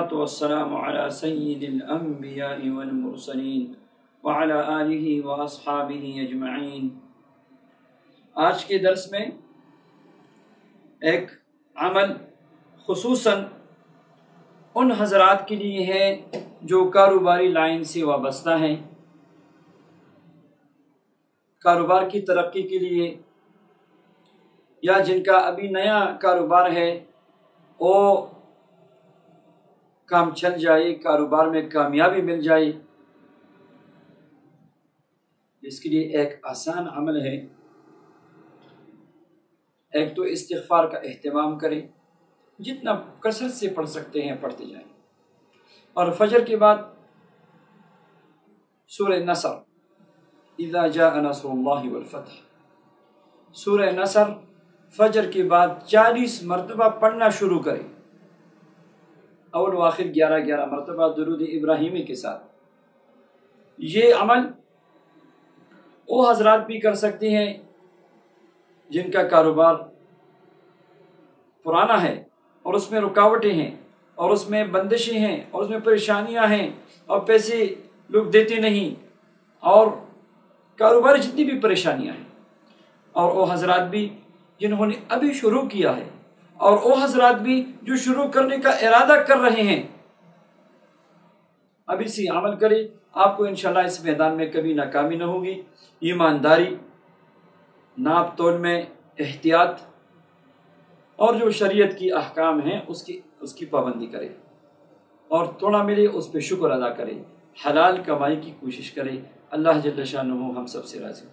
والصلاة والسلام على سید الانبیاء والمرسلین وعلى آلہ واصحابہ اجمعین۔ آج کے درس میں ایک عمل خصوصاً ان حضرات کے لیے ہے جو کاروباری لائن سے وابستہ ہیں، کاروبار کی ترقی کے لیے، یا جن کا ابھی نیا کاروبار ہے وہ کام چل جائے، کاروبار میں کامیابی مل جائے۔ اس کے لیے ایک آسان عمل ہے، ایک تو استغفار کا اہتمام کریں، جتنا کثرت سے پڑھ سکتے ہیں پڑھتے جائیں، اور فجر کے بعد سورہ نصر اذا جاء نصر اللہ والفتح، سورہ نصر فجر کے بعد 40 مرتبہ پڑھنا شروع کریں، اول و آخر 11 مرتبہ درود ابراہیمی کے ساتھ۔ یہ عمل وہ حضرات بھی کر سکتے ہیں جن کا کاروبار پرانا ہے اور اس میں رکاوٹیں ہیں اور اس میں بندشیں ہیں اور اس میں پریشانیاں ہیں اور پیسے لوگ دیتے نہیں اور کاروباری جتنی بھی پریشانیاں ہیں، اور وہ حضرات بھی جنہوں نے ابھی شروع کیا ہے، اور وہ حضرات بھی جو شروع کرنے کا ارادہ کر رہے ہیں، ابھی سے عمل کرے، آپ کو انشاءاللہ اس میدان میں کبھی ناکامی نہ ہوگی۔ ایمانداری، ناپ تول میں احتیاط، اور جو شریعت کی احکام ہیں اس کی پابندی کرے، اور تھوڑا ملے اس پہ شکر ادا کرے، حلال کمائی کی کوشش کرے۔ اللہ جل شانہ ہم سب سے راضی۔